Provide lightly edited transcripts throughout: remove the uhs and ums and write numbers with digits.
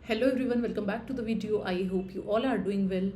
Hello everyone, welcome back to the video. I hope you all are doing well.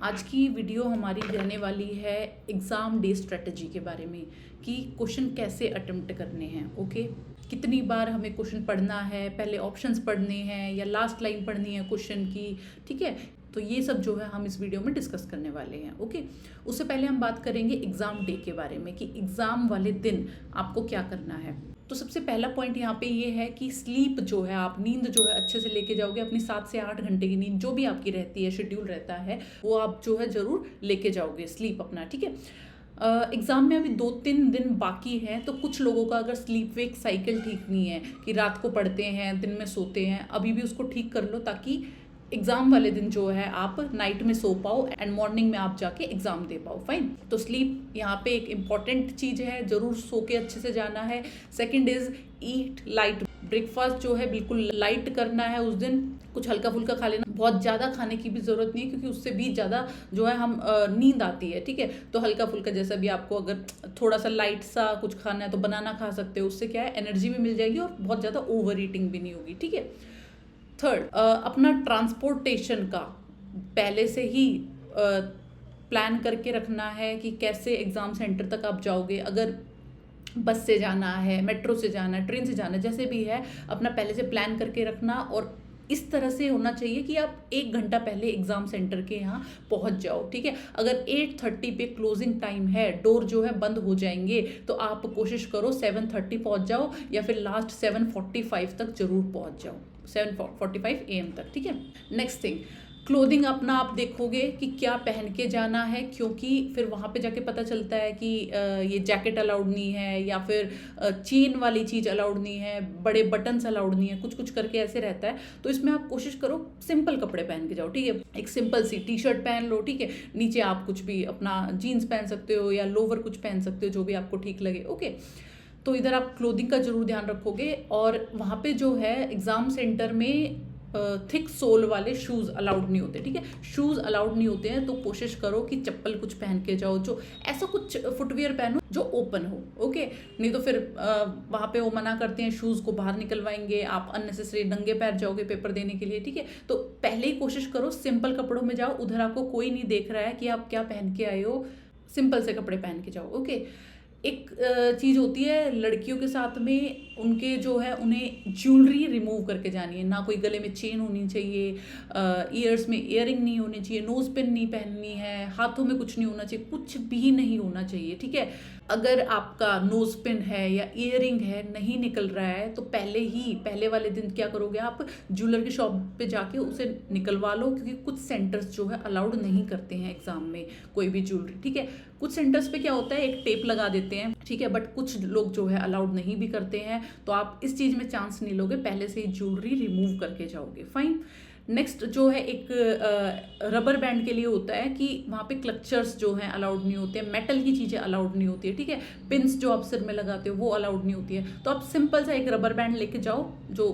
आज की video हमारी रहने वाली है एग्ज़ाम डे स्ट्रेटजी के बारे में कि क्वेश्चन कैसे अटेम्प्ट करने हैं। ओके, कितनी बार हमें क्वेश्चन पढ़ना है, पहले ऑप्शंस पढ़ने हैं या लास्ट लाइन पढ़नी है क्वेश्चन की। ठीक है, तो ये सब जो है हम इस वीडियो में डिस्कस करने वाले हैं। ओके, उससे पहले हम बात करेंगे एग्ज़ाम डे के बारे में कि एग्ज़ाम वाले दिन आपको क्या करना है। तो सबसे पहला पॉइंट यहाँ पे ये है कि स्लीप जो है, आप नींद जो है अच्छे से लेके जाओगे। अपनी 7 से 8 घंटे की नींद जो भी आपकी रहती है, शेड्यूल रहता है, वो आप जो है ज़रूर लेके जाओगे स्लीप अपना। ठीक है, एग्ज़ाम में अभी 2-3 दिन बाकी हैं, तो कुछ लोगों का अगर स्लीप वेक साइकिल ठीक नहीं है कि रात को पढ़ते हैं दिन में सोते हैं, अभी भी उसको ठीक कर लो ताकि एग्ज़ाम वाले दिन जो है आप नाइट में सो पाओ एंड मॉर्निंग में आप जाके एग्ज़ाम दे पाओ। फाइन, तो स्लीप यहाँ पे एक इम्पॉर्टेंट चीज़ है, ज़रूर सो के अच्छे से जाना है। Second is eat light. Breakfast जो है बिल्कुल लाइट करना है उस दिन, कुछ हल्का फुल्का खा लेना। बहुत ज़्यादा खाने की भी ज़रूरत नहीं है क्योंकि उससे भी ज़्यादा जो है हम नींद आती है। ठीक है, तो हल्का फुल्का जैसा भी आपको अगर थोड़ा सा लाइट सा कुछ खाना है तो बनाना खा सकते हो। उससे क्या है, एनर्जी भी मिल जाएगी और बहुत ज़्यादा ओवर ईटिंग भी नहीं होगी। ठीक है, थर्ड, अपना ट्रांसपोर्टेशन का पहले से ही प्लान करके रखना है कि कैसे एग्ज़ाम सेंटर तक आप जाओगे। अगर बस से जाना है, मेट्रो से जाना है, ट्रेन से जाना है, जैसे भी है अपना पहले से प्लान करके रखना। और इस तरह से होना चाहिए कि आप 1 घंटा पहले एग्ज़ाम सेंटर के यहाँ पहुँच जाओ। ठीक है, अगर 8:30 पे क्लोजिंग टाइम है, डोर जो है बंद हो जाएंगे, तो आप कोशिश करो 7:30 पहुँच जाओ या फिर लास्ट 7:45 तक ज़रूर पहुँच जाओ, 7:45 AM तक। ठीक है, नेक्स्ट थिंग, क्लोथिंग अपना आप देखोगे कि क्या पहन के जाना है, क्योंकि फिर वहाँ पे जाके पता चलता है कि ये जैकेट अलाउड नहीं है या फिर चेन वाली चीज़ अलाउड नहीं है, बड़े बटन्स अलाउड नहीं है, कुछ कुछ करके ऐसे रहता है। तो इसमें आप कोशिश करो सिंपल कपड़े पहन के जाओ। ठीक है, एक सिंपल सी टी शर्ट पहन लो। ठीक है, नीचे आप कुछ भी अपना जीन्स पहन सकते हो या लोवर कुछ पहन सकते हो, जो भी आपको ठीक लगे। ओके, तो इधर आप क्लोथिंग का जरूर ध्यान रखोगे। और वहाँ पे जो है एग्ज़ाम सेंटर में थिक सोल वाले शूज़ अलाउड नहीं होते। ठीक है, शूज़ अलाउड नहीं होते हैं, तो कोशिश करो कि चप्पल कुछ पहन के जाओ, जो ऐसा कुछ फुटवियर पहनो जो ओपन हो। ओके, नहीं तो फिर वहाँ पे वो मना करते हैं, शूज़ को बाहर निकलवाएंगे, आप अननेसेसरी नंगे पैर जाओगे पेपर देने के लिए। ठीक है, तो पहले ही कोशिश करो सिंपल कपड़ों में जाओ, उधर आपको कोई नहीं देख रहा है कि आप क्या पहन के आए हो, सिंपल से कपड़े पहन के जाओ। ओके, एक चीज़ होती है लड़कियों के साथ में, उनके जो है उन्हें ज्वेलरी रिमूव करके जानी है। ना कोई गले में चेन होनी चाहिए, ईयर्स में ईयरिंग नहीं होनी चाहिए, नोज पिन नहीं पहननी है, हाथों में कुछ नहीं होना चाहिए, कुछ भी नहीं होना चाहिए। ठीक है, अगर आपका नोज पिन है या ईयरिंग है नहीं निकल रहा है, तो पहले वाले दिन क्या करोगे, आप ज्वेलर की शॉप पे जाके उसे निकलवा लो, क्योंकि कुछ सेंटर्स जो है अलाउड नहीं करते हैं एग्जाम में कोई भी ज्वेलरी। ठीक है, कुछ सेंटर्स पे क्या होता है, एक टेप लगा देते हैं। ठीक है, बट कुछ लोग जो है अलाउड नहीं भी करते हैं, तो आप इस चीज़ में चांस नहीं लोगे, पहले से ही ज्वेलरी रिमूव करके जाओगे। फाइन, नेक्स्ट जो है एक रबर बैंड के लिए होता है कि वहाँ पे क्लचर्स जो हैं अलाउड नहीं होते हैं, मेटल की चीज़ें अलाउड नहीं होती है। ठीक है, पिन्स जो आप सिर में लगाते हो वो अलाउड नहीं होती है, तो आप सिंपल सा एक रबर बैंड लेके जाओ जो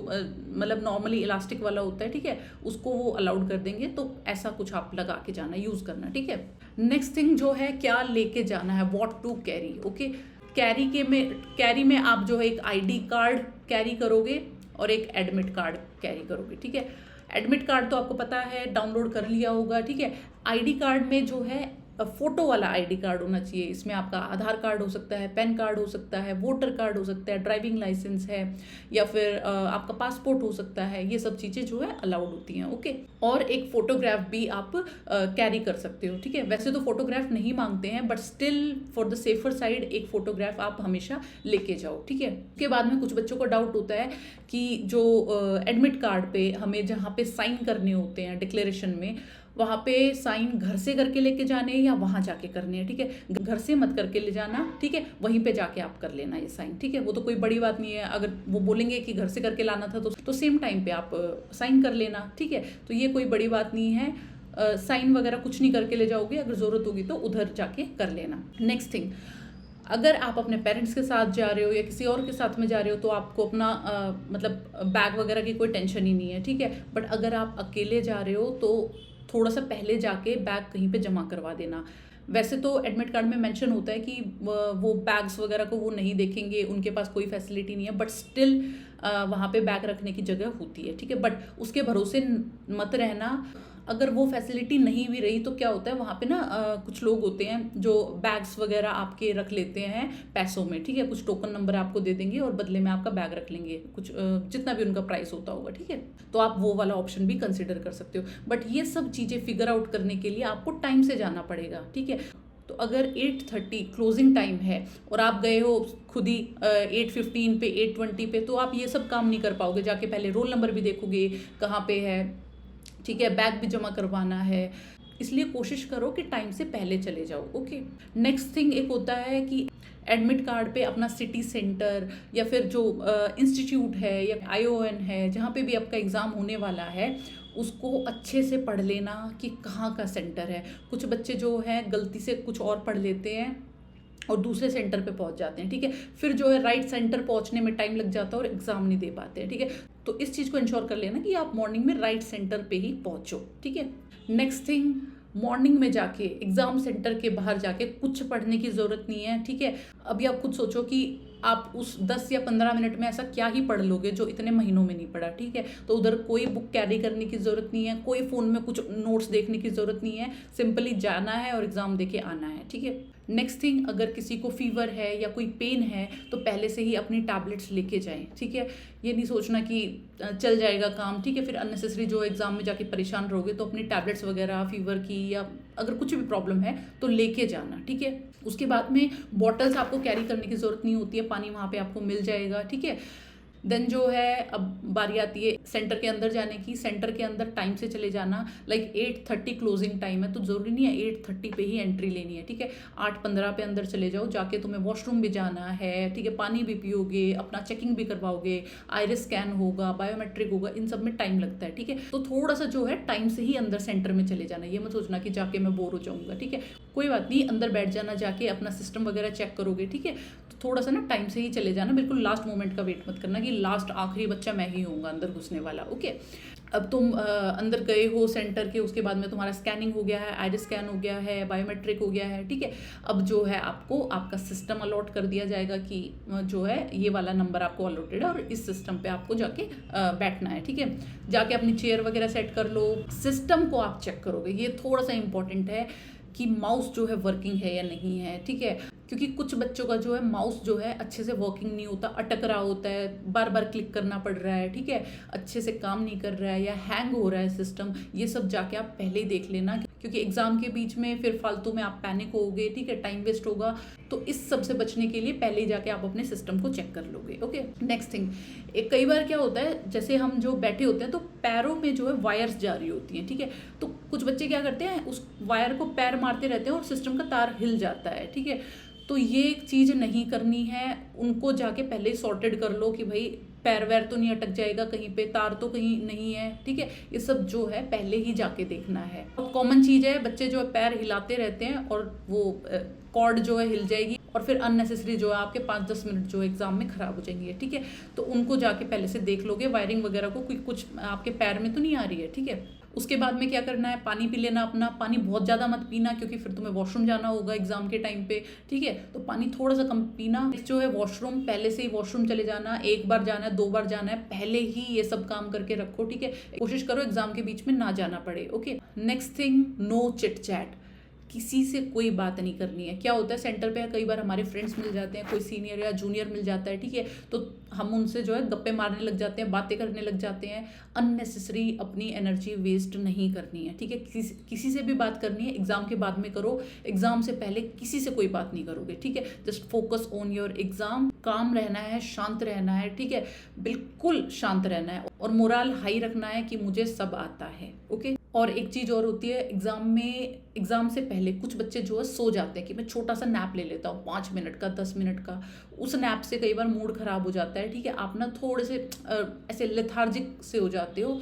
मतलब नॉर्मली इलास्टिक वाला होता है। ठीक है, उसको वो अलाउड कर देंगे, तो ऐसा कुछ आप लगा के जाना, यूज़ करना। ठीक है, नेक्स्ट थिंग जो है क्या लेके जाना है, what to carry. Okay, carry में आप जो है एक ID कार्ड कैरी करोगे और एक एडमिट कार्ड कैरी करोगे। ठीक है, एडमिट कार्ड तो आपको पता है, डाउनलोड कर लिया होगा। ठीक है, ID कार्ड में जो है फोटो वाला ID कार्ड होना चाहिए। इसमें आपका आधार कार्ड हो सकता है, पैन कार्ड हो सकता है, वोटर कार्ड हो सकता है, ड्राइविंग लाइसेंस है, या फिर आपका पासपोर्ट हो सकता है। ये सब चीज़ें जो है अलाउड होती हैं। ओके, और एक फोटोग्राफ भी आप कैरी कर सकते हो। ठीक है, वैसे तो फोटोग्राफ नहीं मांगते हैं, but still for the safer side एक फोटोग्राफ आप हमेशा लेके जाओ। ठीक है, उसके बाद में कुछ बच्चों को डाउट होता है कि जो एडमिट कार्ड पे हमें जहाँ पे साइन करने होते हैं डिक्लेरेशन में, वहाँ पे साइन घर से करके लेके जाने हैं या वहाँ जाके करने हैं। ठीक है, घर से मत करके ले जाना। ठीक है, वहीं पे जाके आप कर लेना ये साइन। ठीक है, वो तो कोई बड़ी बात नहीं है, अगर वो बोलेंगे कि घर से करके लाना था तो सेम टाइम पे आप साइन कर लेना। ठीक है, तो ये कोई बड़ी बात नहीं है, साइन वगैरह कुछ नहीं करके ले जाओगे, अगर ज़रूरत होगी तो उधर जाके कर लेना। नेक्स्ट थिंग, अगर आप अपने पेरेंट्स के साथ जा रहे हो या किसी और के साथ में जा रहे हो तो आपको अपना मतलब बैग वगैरह की कोई टेंशन ही नहीं है। ठीक है, बट अगर आप अकेले जा रहे हो तो थोड़ा सा पहले जाके बैग कहीं पे जमा करवा देना। वैसे तो एडमिट कार्ड में मेंशन होता है कि वो बैग्स वगैरह को वो नहीं देखेंगे, उनके पास कोई फैसिलिटी नहीं है, बट स्टिल वहाँ पे बैग रखने की जगह होती है, ठीक है। बट उसके भरोसे मत रहना। अगर वो फैसिलिटी नहीं भी रही तो क्या होता है वहाँ पे ना कुछ लोग होते हैं जो बैग्स वगैरह आपके रख लेते हैं पैसों में, ठीक है। कुछ टोकन नंबर आपको दे देंगे और बदले में आपका बैग रख लेंगे, कुछ जितना भी उनका प्राइस होता होगा, ठीक है। तो आप वो वाला ऑप्शन भी कंसिडर कर सकते हो। बट ये सब चीज़ें फिगर आउट करने के लिए आपको टाइम से जाना पड़ेगा, ठीक है। तो अगर 8:30 क्लोजिंग टाइम है और आप गए हो खुद ही 8:15 पे 8:20 पे, तो आप ये सब काम नहीं कर पाओगे। जाके पहले रोल नंबर भी देखोगे कहाँ पे है, ठीक है, बैग भी जमा करवाना है। इसलिए कोशिश करो कि टाइम से पहले चले जाओ, ओके। नेक्स्ट थिंग एक होता है कि एडमिट कार्ड पे अपना सिटी सेंटर या फिर जो इंस्टीट्यूट है या ION है जहाँ पे भी आपका एग्ज़ाम होने वाला है उसको अच्छे से पढ़ लेना कि कहाँ का सेंटर है। कुछ बच्चे जो हैं गलती से कुछ और पढ़ लेते हैं और दूसरे सेंटर पे पहुंच जाते हैं, ठीक है। फिर जो है राइट सेंटर पहुंचने में टाइम लग जाता है और एग्जाम नहीं दे पाते हैं, ठीक है। तो इस चीज़ को इंश्योर कर लेना कि आप मॉर्निंग में राइट सेंटर पे ही पहुंचो, ठीक है। नेक्स्ट थिंग, मॉर्निंग में जाके एग्जाम सेंटर के बाहर जाके कुछ पढ़ने की ज़रूरत नहीं है, ठीक है। अभी आप खुद सोचो कि आप उस 10 या 15 मिनट में ऐसा क्या ही पढ़ लोगे जो इतने महीनों में नहीं पढ़ा, ठीक है। तो उधर कोई बुक कैरी करने की ज़रूरत नहीं है, कोई फ़ोन में कुछ नोट्स देखने की ज़रूरत नहीं है, सिंपली जाना है और एग्ज़ाम देके आना है, ठीक है। नेक्स्ट थिंग, अगर किसी को फीवर है या कोई पेन है तो पहले से ही अपनी टैबलेट्स लेके जाएं, ठीक है। ये नहीं सोचना कि चल जाएगा काम, ठीक है, फिर अननेसेसरी जो एग्ज़ाम में जाके परेशान रहोगे। तो अपनी टैबलेट्स वगैरह फीवर की या अगर कुछ भी प्रॉब्लम है तो लेके जाना, ठीक है। उसके बाद में बॉटल्स आपको कैरी करने की ज़रूरत नहीं होती है, पानी वहाँ पे आपको मिल जाएगा, ठीक है। देन जो है अब बारी आती है सेंटर के अंदर जाने की। सेंटर के अंदर टाइम से चले जाना, लाइक 8:30 क्लोजिंग टाइम है तो ज़रूरी नहीं है 8:30 पे ही एंट्री लेनी है, ठीक है। 8:15 पे अंदर चले जाओ, जाके तुम्हें वॉशरूम भी जाना है, ठीक है, पानी भी पियोगे, अपना चेकिंग भी करवाओगे, आइरिस स्कैन होगा, बायोमेट्रिक होगा, इन सब में टाइम लगता है, ठीक है। तो थोड़ा सा जो है टाइम से ही अंदर सेंटर में चले जाना। ये मत सोचना कि जाके मैं बोर हो जाऊँगा, ठीक है। कोई बात नहीं, अंदर बैठ जाना, जाके अपना सिस्टम वगैरह चेक करोगे, ठीक है। तो थोड़ा सा ना टाइम से ही चले जाना, बिल्कुल लास्ट मोमेंट का वेट मत करना कि लास्ट आखिरी बच्चा मैं ही होऊंगा अंदर घुसने वाला, ओके। अब तुम अंदर गए हो सेंटर के, उसके बाद में तुम्हारा स्कैनिंग हो गया है, आइरिस स्कैन हो गया है, बायोमेट्रिक हो गया है, ठीक है। अब जो है आपको आपका सिस्टम अलॉट कर दिया जाएगा कि जो है ये वाला नंबर आपको अलॉटेड है और इस सिस्टम पे आपको जाके बैठना है, ठीक है। जाके अपनी चेयर वगैरह सेट कर लो। सिस्टम को आप चेक करोगे, ये थोड़ा सा इंपॉर्टेंट है कि माउस जो है वर्किंग है या नहीं है, ठीक है। क्योंकि कुछ बच्चों का जो है माउस जो है अच्छे से वर्किंग नहीं होता, अटक रहा होता है, बार बार क्लिक करना पड़ रहा है, ठीक है, अच्छे से काम नहीं कर रहा है या हैंग हो रहा है सिस्टम। ये सब जाके आप पहले ही देख लेना, क्योंकि एग्जाम के बीच में फिर फालतू में आप पैनिक होगे, ठीक है, टाइम वेस्ट होगा। तो इस सब से बचने के लिए पहले ही जाके आप अपने सिस्टम को चेक कर लोगे, ओके। नेक्स्ट थिंग, कई बार क्या होता है, जैसे हम जो बैठे होते हैं तो पैरों में जो है वायर्स जा रही होती हैं, ठीक है। तो कुछ बच्चे क्या करते हैं, उस वायर को पैर मारते रहते हैं और सिस्टम का तार हिल जाता है, ठीक है। तो ये एक चीज़ नहीं करनी है, उनको जाके पहले ही सॉर्टेड कर लो कि भाई पैर वैर तो नहीं अटक जाएगा कहीं पे, तार तो कहीं नहीं है, ठीक है। ये सब जो है पहले ही जाके देखना है। और कॉमन चीज़ है, बच्चे जो है पैर हिलाते रहते हैं और वो कॉर्ड जो है हिल जाएगी और फिर अननेसेसरी जो है आपके 5-10 मिनट जो एग्जाम में खराब हो जाएंगे, ठीक है। तो उनको जाके पहले से देख लोगे, वायरिंग वगैरह को कोई कुछ आपके पैर में तो नहीं आ रही है, ठीक है। उसके बाद में क्या करना है, पानी पी लेना अपना। पानी बहुत ज़्यादा मत पीना क्योंकि फिर तुम्हें वॉशरूम जाना होगा एग्जाम के टाइम पे, ठीक है। तो पानी थोड़ा सा कम पीना। जो है वॉशरूम, पहले से ही वॉशरूम चले जाना, 1 बार जाना है 2 बार जाना है, पहले ही ये सब काम करके रखो, ठीक है। कोशिश करो एग्जाम के बीच में ना जाना पड़े, okay. Next thing, no chit chat, किसी से कोई बात नहीं करनी है। क्या होता है सेंटर पे कई बार हमारे फ्रेंड्स मिल जाते हैं, कोई सीनियर या जूनियर मिल जाता है, ठीक है। तो हम उनसे जो है गप्पे मारने लग जाते हैं, बातें करने लग जाते हैं। अननेसेसरी अपनी एनर्जी वेस्ट नहीं करनी है, ठीक है। किसी से भी बात करनी है एग्जाम के बाद में करो, एग्जाम से पहले किसी से कोई बात नहीं करोगे, ठीक है। Just focus on your exam. काम रहना है, शांत रहना है, ठीक है, बिल्कुल शांत रहना है और मोरल हाई रखना है कि मुझे सब आता है, ओके। और एक चीज़ और होती है एग्जाम से पहले कुछ बच्चे जो है सो जाते हैं कि मैं छोटा सा नैप ले लेता हूँ 5 मिनट का, 10 मिनट का। उस नैप से कई बार मूड खराब हो जाता है, ठीक है। आप ना थोड़े से ऐसे लेथार्जिक से हो जाते हो,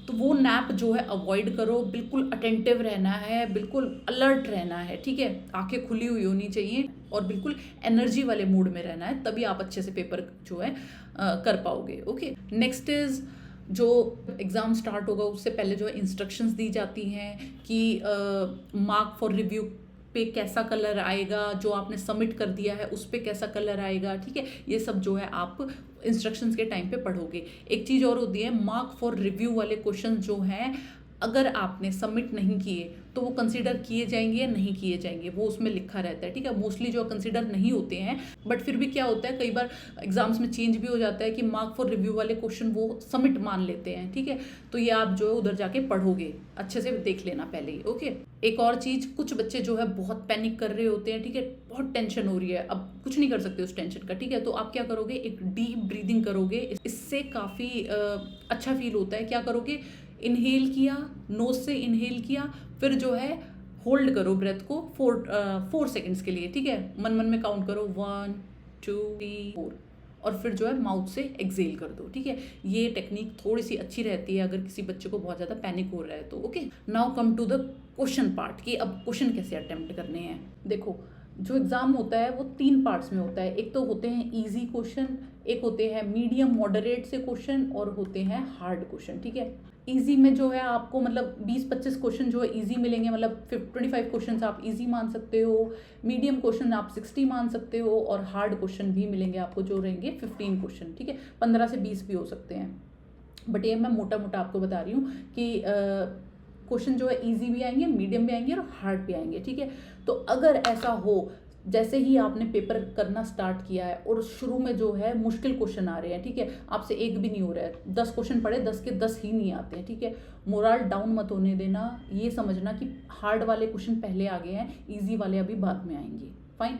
तो वो नैप जो है अवॉइड करो। बिल्कुल अटेंटिव रहना है, बिल्कुल अलर्ट रहना है, ठीक है। आंखें खुली हुई होनी चाहिए और बिल्कुल एनर्जी वाले मूड में रहना है, तभी आप अच्छे से पेपर जो है कर पाओगे, ओके। नेक्स्ट इज, जो एग्ज़ाम स्टार्ट होगा उससे पहले जो है इंस्ट्रक्शंस दी जाती हैं कि मार्क फॉर रिव्यू पे कैसा कलर आएगा, जो आपने सबमिट कर दिया है उस पे कैसा कलर आएगा, ठीक है। ये सब जो है आप इंस्ट्रक्शंस के टाइम पे पढ़ोगे। एक चीज़ और होती है, मार्क फॉर रिव्यू वाले क्वेश्चन जो हैं, अगर आपने सबमिट नहीं किए तो वो कंसीडर किए जाएंगे या नहीं किए जाएंगे, वो उसमें लिखा रहता है, ठीक है। मोस्टली जो कंसीडर नहीं होते हैं, बट फिर भी क्या होता है, कई बार एग्जाम्स में चेंज भी हो जाता है कि मार्क फॉर रिव्यू वाले क्वेश्चन वो सबमिट मान लेते हैं, ठीक है। तो ये आप जो है उधर जाके पढ़ोगे, अच्छे से देख लेना पहले ही, ओके। एक और चीज़, कुछ बच्चे जो है बहुत पैनिक कर रहे होते हैं, ठीक है, बहुत टेंशन हो रही है, अब कुछ नहीं कर सकते उस टेंशन का, ठीक है। तो आप क्या करोगे, एक डीप ब्रीदिंग करोगे, इससे काफ़ी अच्छा फील होता है। क्या करोगे, इनहेल किया, नोज से इनहेल किया, फिर जो है होल्ड करो ब्रेथ को 4 सेकेंड्स के लिए, ठीक है। मन मन में काउंट करो 1 2 3 4, और फिर जो है माउथ से एक्सेल कर दो, ठीक है। ये टेक्निक थोड़ी सी अच्छी रहती है अगर किसी बच्चे को बहुत ज़्यादा पैनिक हो रहा है तो, okay. Now come to the question part, कि अब क्वेश्चन कैसे अटेम्प्ट करने हैं। देखो, जो एग्ज़ाम होता है वो 3 पार्ट्स में होता है। एक तो होते हैं इजी क्वेश्चन, एक होते हैं मीडियम मॉडरेट से क्वेश्चन, और होते हैं हार्ड क्वेश्चन, ठीक है। इजी में जो है आपको मतलब 20-25 क्वेश्चन जो है इजी मिलेंगे, मतलब 25 क्वेश्चन आप इजी मान सकते हो, मीडियम क्वेश्चन आप 60 मान सकते हो, और हार्ड क्वेश्चन भी मिलेंगे आपको जो रहेंगे 15 क्वेश्चन, ठीक है। 15 से 20 भी हो सकते हैं, बट ये मैं मोटा मोटा आपको बता रही हूँ कि क्वेश्चन जो है इजी भी आएंगे, मीडियम भी आएंगे और हार्ड भी आएंगे, ठीक है। तो अगर ऐसा हो, जैसे ही आपने पेपर करना स्टार्ट किया है और शुरू में जो है मुश्किल क्वेश्चन आ रहे हैं, ठीक है, आपसे एक भी नहीं हो रहा है, 10 क्वेश्चन पढ़े 10 के 10 ही नहीं आते हैं, ठीक है, मोरल डाउन मत होने देना। ये समझना कि हार्ड वाले क्वेश्चन पहले आ गए हैं, इजी वाले अभी बाद में आएंगे, फाइन।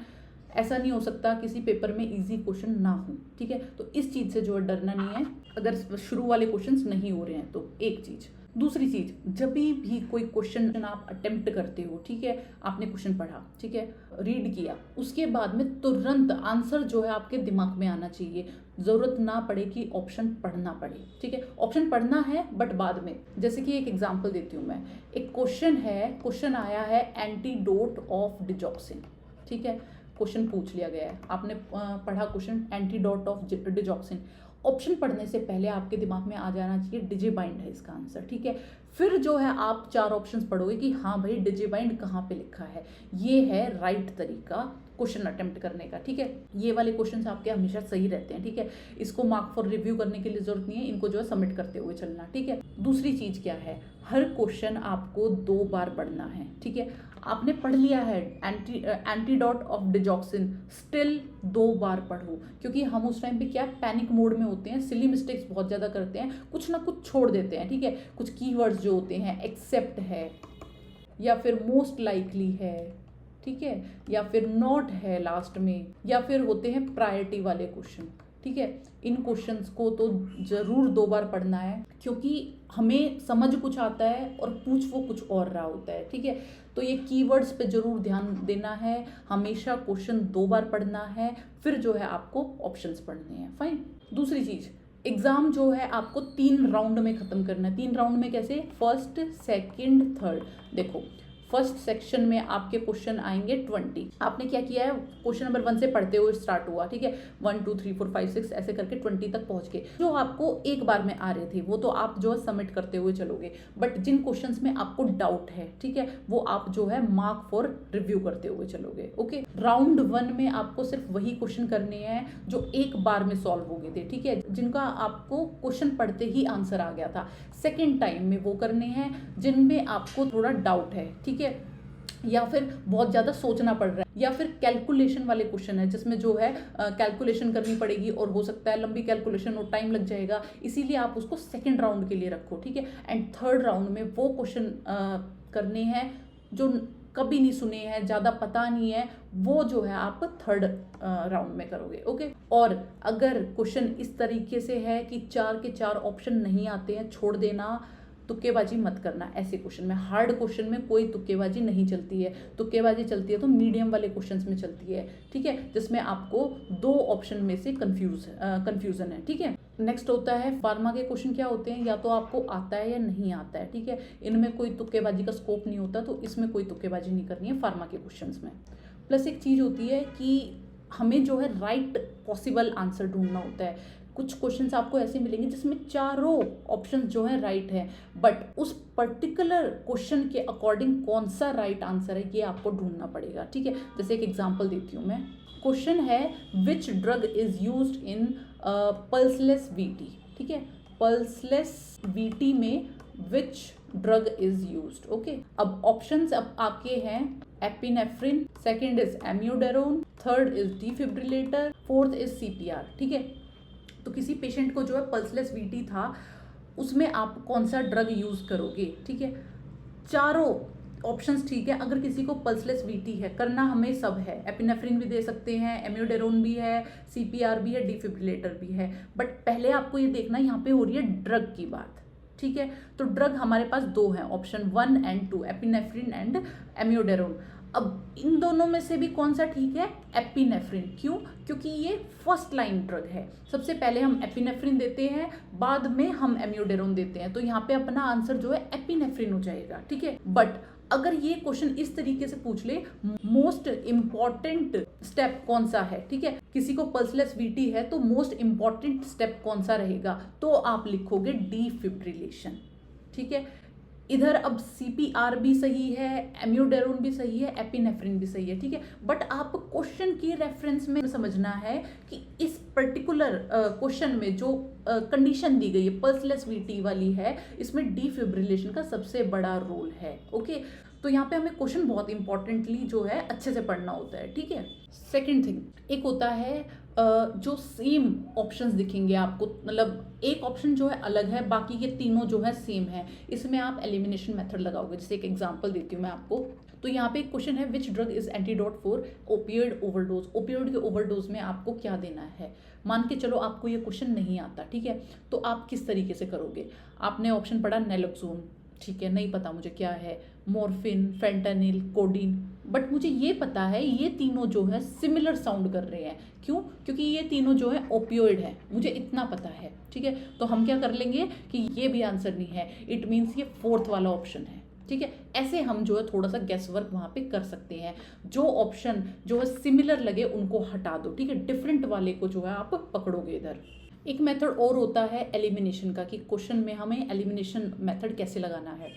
ऐसा नहीं हो सकता किसी पेपर में इजी क्वेश्चन ना हो, ठीक है। तो इस चीज़ से जो है डरना नहीं है अगर शुरू वाले क्वेश्चन नहीं हो रहे हैं तो, एक चीज़। दूसरी चीज़, जब भी कोई क्वेश्चन आप अटेम्प्ट करते हो, ठीक है, आपने क्वेश्चन पढ़ा, ठीक है, रीड किया, उसके बाद में तुरंत आंसर जो है आपके दिमाग में आना चाहिए। ज़रूरत ना पड़े कि ऑप्शन पढ़ना पड़े, ठीक है। ऑप्शन पढ़ना है बट बाद में। जैसे कि एक एग्जांपल देती हूँ मैं, एक क्वेश्चन आया है एंटीडोट ऑफ डिजॉक्सिन, ठीक है, क्वेश्चन पूछ लिया गया है, आपने पढ़ा question antidote of digoxin. Option पढ़ने से पहले आपके दिमाग में आ जाना चाहिए डिजिबाइंड है इसका आंसर, ठीक है। फिर जो है आप 4 ऑप्शंस पढ़ोगे कि हाँ भाई डिजिबाइंड कहाँ पे लिखा है, ये है राइट तरीका क्वेश्चन अटेम्प्ट करने का, ठीक है। ये वाले क्वेश्चंस आपके हमेशा सही रहते हैं, ठीक है। इसको मार्क फॉर रिव्यू करने के लिए जरूरत नहीं है, इनको जो है सबमिट करते हुए चलना, ठीक है। दूसरी चीज़ क्या है, हर क्वेश्चन आपको 2 बार पढ़ना है, ठीक है। आपने पढ़ लिया है एंटीडोट ऑफ डिजॉक्सिन, स्टिल 2 बार पढ़ो, क्योंकि हम उस टाइम पे क्या पैनिक मोड में होते हैं, सिली मिस्टेक्स बहुत ज़्यादा करते हैं, कुछ ना कुछ छोड़ देते हैं, ठीक है। कुछ कीवर्ड्स जो होते हैं, एक्सेप्ट है या फिर मोस्ट लाइकली है, ठीक है, या फिर नॉट है लास्ट में, या फिर होते हैं प्रायोरिटी वाले क्वेश्चन, ठीक है। इन क्वेश्चंस को तो ज़रूर 2 बार पढ़ना है, क्योंकि हमें समझ कुछ आता है और पूछ वो कुछ और रहा होता है, ठीक है। तो ये कीवर्ड्स पे ज़रूर ध्यान देना है, हमेशा क्वेश्चन 2 बार पढ़ना है, फिर जो है आपको ऑप्शंस पढ़ने हैं, फाइन। दूसरी चीज़, एग्ज़ाम जो है आपको 3 राउंड में ख़त्म करना है। 3 राउंड में कैसे, फर्स्ट, सेकंड, थर्ड। देखो, फर्स्ट सेक्शन में आपके क्वेश्चन आएंगे 20। आपने क्या किया है, क्वेश्चन नंबर 1 से पढ़ते हुए स्टार्ट हुआ, ठीक है, 1 2 3 4 5 6 ऐसे करके 20 तक पहुंच गए। जो आपको एक बार में आ रहे थे वो तो आप जो है सबमिट करते हुए चलोगे, बट जिन क्वेश्चंस में आपको डाउट है, ठीक है, वो आप जो है मार्क फॉर रिव्यू करते हुए चलोगे, ओके। राउंड 1 में आपको सिर्फ वही क्वेश्चन करने हैं जो एक बार में सॉल्व हो गए थे, ठीक है, जिनका आपको क्वेश्चन पढ़ते ही आंसर आ गया था। सेकेंड टाइम में वो करने हैं जिनमें आपको थोड़ा डाउट है, ठीक है, या फिर बहुत ज़्यादा सोचना पड़ रहा है, या फिर कैलकुलेशन वाले क्वेश्चन है जिसमें जो है कैलकुलेशन करनी पड़ेगी और हो सकता है लंबी कैलकुलेशन और टाइम लग जाएगा, इसीलिए आप उसको सेकंड राउंड के लिए रखो, ठीक है। एंड थर्ड राउंड में वो क्वेश्चन करने हैं जो कभी नहीं सुने हैं, ज़्यादा पता नहीं है, वो जो है आप थर्ड राउंड में करोगे, ओके। और अगर क्वेश्चन इस तरीके से है कि 4 के 4 ऑप्शन नहीं आते हैं, छोड़ देना, तुक्केबाजी मत करना ऐसे क्वेश्चन में। हार्ड क्वेश्चन में कोई तुक्केबाजी नहीं चलती है, तुक्केबाजी चलती है तो मीडियम वाले क्वेश्चंस में चलती है, ठीक है, जिसमें आपको 2 ऑप्शन में से कंफ्यूजन है, ठीक है। नेक्स्ट होता है फार्मा के क्वेश्चन। क्या होते हैं, या तो आपको आता है या नहीं आता है, ठीक है, इनमें कोई तुक्केबाजी का स्कोप नहीं होता, तो इसमें कोई तुक्केबाजी नहीं करनी है फार्मा के क्वेश्चन में। प्लस एक चीज़ होती है कि हमें जो है राइट पॉसिबल आंसर ढूंढना होता है। कुछ क्वेश्चंस आपको ऐसे मिलेंगे जिसमें चारों ऑप्शंस जो है राइट है, बट उस पर्टिकुलर क्वेश्चन के अकॉर्डिंग कौन सा राइट आंसर है ये आपको ढूंढना पड़ेगा, ठीक है। जैसे एक एग्जांपल देती हूँ मैं। क्वेश्चन है which drug is used in pulseless VT, ठीक है। पल्सलेस वीटी में which drug is used, okay. अब ऑप्शंस अब आपके हैं epinephrine, second is एम्यूडेरोन, third is defibrillator, fourth is CPR, ठीक है। तो किसी पेशेंट को जो है पल्सलेस वीटी था, उसमें आप कौन सा ड्रग यूज करोगे, ठीक है। चारों ऑप्शंस ठीक है। अगर किसी को पल्सलेस वीटी है, करना हमें सब है, एपिनेफ्रिन भी दे सकते हैं, एम्यूडेरोन भी है, सीपीआर भी है, डिफिब्रिलेटर भी है, बट पहले आपको ये देखना यहाँ पे हो रही है ड्रग की बात, ठीक है। तो ड्रग हमारे पास दो हैं, ऑप्शन 1 एंड 2, एपिनेफ्रिन एंड एम्यूडेरोन। अब इन दोनों में से भी कौन सा ठीक है? एपिनेफ्रिन। क्यों? क्योंकि ये फर्स्ट लाइन ड्रग है। सबसे पहले हम एपिनेफ्रिन देते हैं, बाद में हम एम्यूडेरोन देते हैं, तो यहाँ पे अपना आंसर जो है एपिनेफ्रिन हो जाएगा, ठीक है। बट अगर ये क्वेश्चन इस तरीके से पूछ ले, मोस्ट इंपॉर्टेंट स्टेप कौन सा है, ठीक है, किसी को पल्सलेस वीटी है तो मोस्ट इंपॉर्टेंट स्टेप कौन सा रहेगा, तो आप लिखोगे डिफिब्रिलेशन, ठीक है। इधर अब सीपीआर भी सही है, एम्यूडेरोन भी सही है, एपिनेफ्रिन भी सही है, ठीक है। बट आप क्वेश्चन की रेफरेंस में समझना है कि इस पर्टिकुलर क्वेश्चन में जो कंडीशन दी गई है पल्सलेस वीटी वाली है, इसमें डिफिब्रिलेशन का सबसे बड़ा रोल है, ओके। तो यहाँ पे हमें क्वेश्चन बहुत इंपॉर्टेंटली जो है अच्छे से पढ़ना होता है, ठीक है। सेकेंड थिंग, एक होता है जो सेम ऑप्शंस दिखेंगे आपको, मतलब एक ऑप्शन जो है अलग है, बाकी के तीनों जो है सेम है, इसमें आप एलिमिनेशन मेथड लगाओगे। जैसे एक एग्जांपल देती हूँ मैं आपको। तो यहाँ पे एक क्वेश्चन है which drug is antidote for opioid overdose. Opioid के ओवरडोज में आपको क्या देना है। मान के चलो आपको ये क्वेश्चन नहीं आता, ठीक है, तो आप किस तरीके से करोगे। आपने ऑप्शन पढ़ा नैलोक्सोन, ठीक है, नहीं पता मुझे क्या है, मॉर्फिन, फेंटानिल, कोडीन, बट मुझे ये पता है ये तीनों जो है सिमिलर साउंड कर रहे हैं। क्यों? क्योंकि ये तीनों जो है ओपियोइड है, मुझे इतना पता है, ठीक है। तो हम क्या कर लेंगे कि ये भी आंसर नहीं है, इट मीन्स ये फोर्थ वाला ऑप्शन है, ठीक है। ऐसे हम जो है थोड़ा सा गेस वर्क वहाँ पे कर सकते हैं। जो ऑप्शन जो है सिमिलर लगे उनको हटा दो, ठीक है, डिफरेंट वाले को जो है आप पकड़ोगे इधर। एक मेथड और होता है एलिमिनेशन का, कि क्वेश्चन में हमें एलिमिनेशन मेथड कैसे लगाना है।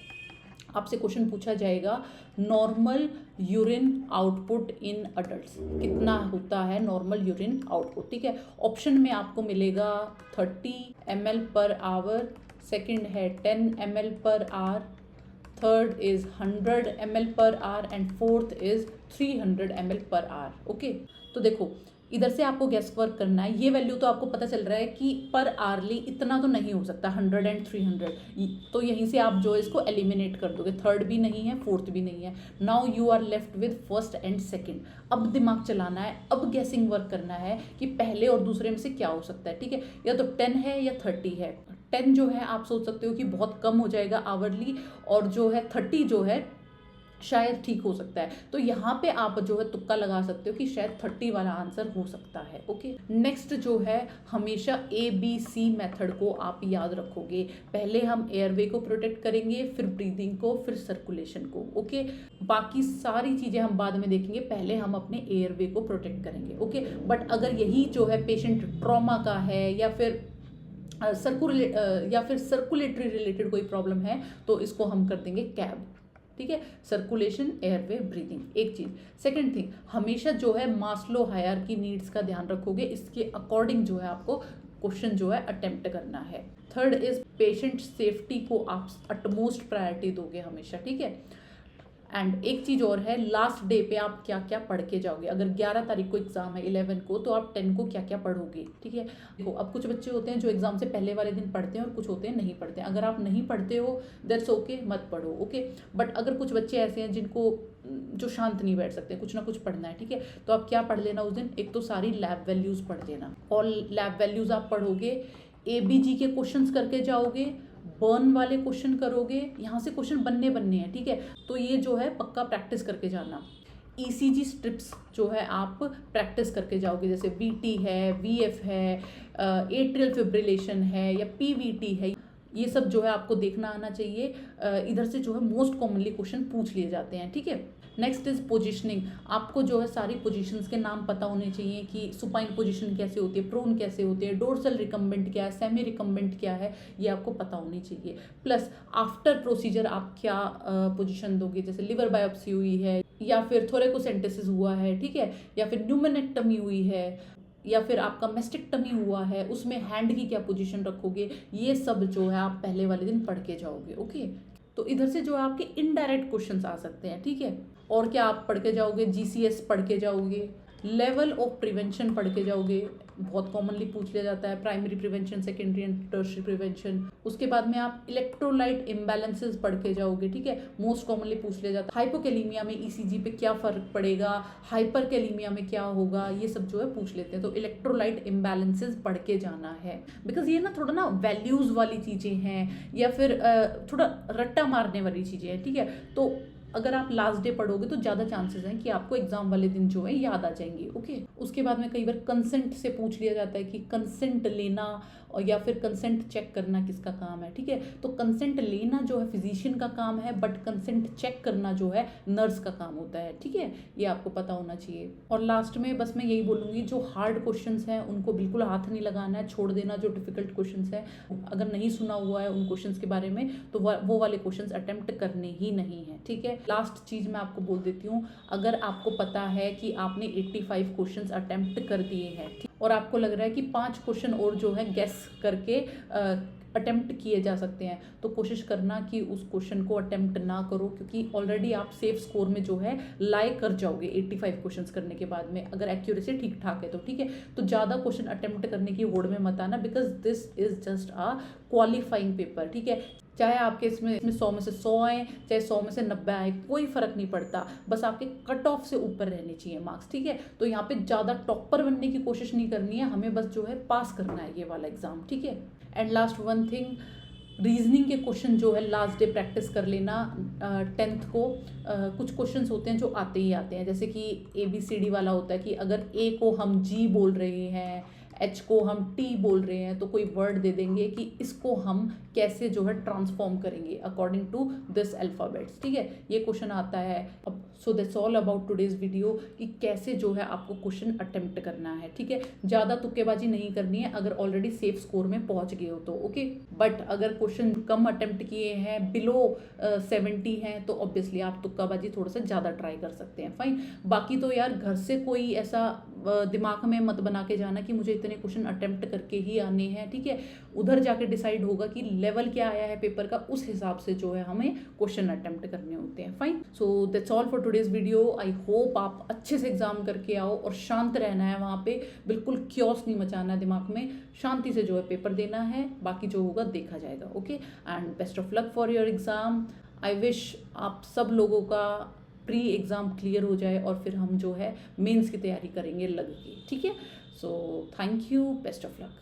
आपसे क्वेश्चन पूछा जाएगा नॉर्मल यूरिन आउटपुट इन अडल्ट्स, कितना होता है नॉर्मल यूरिन आउटपुट, ठीक है। ऑप्शन में आपको मिलेगा 30 ml पर आवर, सेकंड है 10 ml per hour, third is 100 ml per hour and fourth is 300 ml per hour, okay. तो देखो इधर से आपको गैस वर्क करना है। ये वैल्यू तो आपको पता चल रहा है कि पर आरली इतना तो नहीं हो सकता, 100 एंड 300, तो यहीं से आप जो इसको एलिमिनेट कर दोगे। थर्ड भी नहीं है, फोर्थ भी नहीं है। Now you are left with first and second. अब दिमाग चलाना है, अब गैसिंग वर्क करना है कि पहले और दूसरे में से क्या हो सकता है, ठीक है। या तो 10 है या 30 है। 10 जो है आप सोच सकते हो कि बहुत कम हो जाएगा आवरली, और जो है 30 जो है शायद ठीक हो सकता है। तो यहाँ पे आप जो है तुक्का लगा सकते हो कि शायद 30 वाला आंसर हो सकता है, ओके। नेक्स्ट जो है हमेशा ABC मेथड को आप याद रखोगे। पहले हम एयरवे को प्रोटेक्ट करेंगे, फिर ब्रीदिंग को, फिर सर्कुलेशन को, ओके। बाकी सारी चीज़ें हम बाद में देखेंगे, पहले हम अपने एयरवे को प्रोटेक्ट करेंगे, ओके। बट अगर यही जो है पेशेंट ट्रॉमा का है या फिर सर्कुलेटरी रिलेटेड कोई प्रॉब्लम है, तो इसको हम कर देंगे कैब, ठीक है। सर्कुलेशन, एयरवे, ब्रीदिंग एक चीज। सेकंड थिंग, हमेशा जो है मास्लो हायरार्की नीड्स का ध्यान रखोगे, इसके अकॉर्डिंग जो है आपको क्वेश्चन जो है अटेम्प्ट करना है। थर्ड इज पेशेंट सेफ्टी को आप अटमोस्ट प्रायोरिटी दोगे हमेशा, ठीक है। एंड एक चीज़ और है, लास्ट डे पे आप क्या क्या पढ़ के जाओगे। अगर 11 तारीख को एग्जाम है 11 को, तो आप 10 को क्या क्या पढ़ोगे, ठीक है। देखो अब कुछ बच्चे होते हैं जो एग्जाम से पहले वाले दिन पढ़ते हैं और कुछ होते हैं नहीं पढ़ते हैं। अगर आप नहीं पढ़ते हो दैट्स ओके, मत पढ़ो, ओके। बट अगर कुछ बच्चे ऐसे हैं जिनको जो शांत नहीं बैठ सकते, कुछ ना कुछ पढ़ना है, ठीक है, तो आप क्या पढ़ लेना उस दिन, एक तो सारी लैब वैल्यूज़ पढ़ लेना। और लैब वैल्यूज़ आप पढ़ोगे, ABG के क्वेश्चंस करके जाओगे, बर्न वाले क्वेश्चन करोगे, यहाँ से क्वेश्चन बनने हैं, ठीक है। तो ये जो है पक्का प्रैक्टिस करके जाना। ECG स्ट्रिप्स जो है आप प्रैक्टिस करके जाओगे, जैसे VT है, VF है, एट्रियल फिब्रिलेशन है या PVT है, ये सब जो है आपको देखना आना चाहिए। इधर से जो है मोस्ट कॉमनली क्वेश्चन पूछ लिए जाते हैं, ठीक है। Next is positioning. आपको जो है सारी पोजीशंस के नाम पता होने चाहिए कि सुपाइन पोजीशन कैसे होती है, प्रोन कैसे होती है, डोर्सल रिकम्बेंट क्या है, सेमी रिकम्बेंट क्या है, ये आपको पता होनी चाहिए। प्लस आफ्टर प्रोसीजर आप क्या पोजीशन दोगे, जैसे लिवर बायोप्सी हुई है या फिर थोरेकोसेंटेसिस हुआ है, ठीक है, या फिर न्यूमेनेक्टमी हुई है, या फिर आपका मेस्टेक्टमी हुआ है, उसमें हैंड की क्या पोजीशन रखोगे, ये सब जो है आप पहले वाले दिन पढ़ के जाओगे, ओके। तो इधर से जो है आपके इनडायरेक्ट क्वेश्चंस आ सकते हैं, ठीक है। और क्या आप पढ़ के जाओगे, जीसीएस पढ़ के जाओगे, लेवल ऑफ प्रिवेंशन पढ़ के जाओगे, बहुत कॉमनली पूछ लिया जाता है, primary prevention, secondary and tertiary prevention. उसके बाद में आप इलेक्ट्रोलाइट इम्बैलेंसेस पढ़ के जाओगे, ठीक है, मोस्ट कॉमनली पूछ लिया जाता है। हाइपोकैलीमिया में ईसीजी पे क्या फर्क पड़ेगा, हाइपरकैलीमिया में क्या होगा, ये सब जो है पूछ लेते हैं। तो इलेक्ट्रोलाइट इम्बैलेंसेस पढ़ के जाना है, बिकॉज ये ना थोड़ा ना वैल्यूज वाली चीजें हैं या फिर थोड़ा रट्टा मारने वाली चीजें हैं, ठीक है। तो अगर आप लास्ट डे पढ़ोगे तो ज़्यादा चांसेस हैं कि आपको एग्जाम वाले दिन जो है याद आ जाएंगे, ओके। उसके बाद में कई बार कंसेंट से पूछ लिया जाता है कि कंसेंट लेना और या फिर कंसेंट चेक करना किसका काम है, ठीक है। तो कंसेंट लेना जो है फिजिशियन का काम है, बट कंसेंट चेक करना जो है नर्स का काम होता है, ठीक है, ये आपको पता होना चाहिए। और लास्ट में बस मैं यही बोलूँगी, जो हार्ड क्वेश्चंस हैं उनको बिल्कुल हाथ नहीं लगाना है, छोड़ देना जो डिफिकल्ट क्वेश्चंस हैं। अगर नहीं सुना हुआ है उन क्वेश्चंस के बारे में तो वो वाले क्वेश्चंस अटेम्प्ट करने ही नहीं है, ठीक है। लास्ट चीज़ मैं आपको बोल देती हूँ, अगर आपको पता है कि आपने 85 क्वेश्चंस अटेम्प्ट कर दिए हैं, ठीक, और आपको लग रहा है कि 5 क्वेश्चन और जो है गेस करके अटेम्प्ट किए जा सकते हैं, तो कोशिश करना कि उस क्वेश्चन को अटेम्प्ट ना करो, क्योंकि ऑलरेडी आप सेफ स्कोर में जो है लाई कर जाओगे 85 क्वेश्चंस करने के बाद में, अगर एक्यूरेसी ठीक ठाक है तो, ठीक है। तो ज़्यादा क्वेश्चन अटेम्प्ट करने की होड़ में मत आना, because this is just a qualifying paper, ठीक है। चाहे आपके इसमें 100 में से 100 आए, चाहे 100 में से 90 आए, कोई फर्क नहीं पड़ता, बस आपके कट ऑफ से ऊपर रहने चाहिए मार्क्स, ठीक है। तो यहाँ पे ज़्यादा टॉपर बनने की कोशिश नहीं करनी है, हमें बस जो है पास करना है ये वाला एग्जाम, ठीक है। And last one thing, reasoning के क्वेश्चन जो है लास्ट डे प्रैक्टिस कर लेना। 10th को कुछ क्वेश्चंस होते हैं जो आते ही आते हैं, जैसे कि ABCD वाला होता है कि अगर A को हम G बोल रहे हैं, H को हम T बोल रहे हैं, तो कोई वर्ड दे देंगे कि इसको हम कैसे जो है ट्रांसफॉर्म करेंगे अकॉर्डिंग टू दिस अल्फाबेट्स, ठीक है, ये क्वेश्चन आता है। अब so that's all about today's video कि कैसे जो है आपको क्वेश्चन अटेम्प्ट करना है, ठीक है। ज़्यादा तुक्केबाजी नहीं करनी है अगर ऑलरेडी सेफ स्कोर में पहुंच गए हो तो, ओके। बट अगर क्वेश्चन कम अटेम्प्ट किए हैं, बिलो 70 हैं, तो ऑब्वियसली आप तुक्काबाजी थोड़ा सा ज़्यादा ट्राई कर सकते हैं, फाइन। बाकी तो यार घर से कोई ऐसा दिमाग में मत बना के जाना कि मुझे इतने क्वेश्चन अटेम्प्ट करके ही आने हैं, ठीक है। उधर जाके डिसाइड होगा कि लेवल क्या आया है पेपर का, उस हिसाब से जो है हमें क्वेश्चन अटेम्प्ट करने होते हैं, fine. So that's all for today's video. I hope आप अच्छे से एग्जाम करके आओ, और शांत रहना है वहाँ पे, बिल्कुल क्योस नहीं मचाना है दिमाग में, शांति से जो है पेपर देना है, बाकी जो होगा देखा जाएगा, okay. And best of luck for your exam. I wish आप सब लोगों का प्री एग्ज़ाम क्लियर हो जाए और फिर हम जो है मेंस की तैयारी करेंगे लग के, ठीक है। So thank you, best of luck.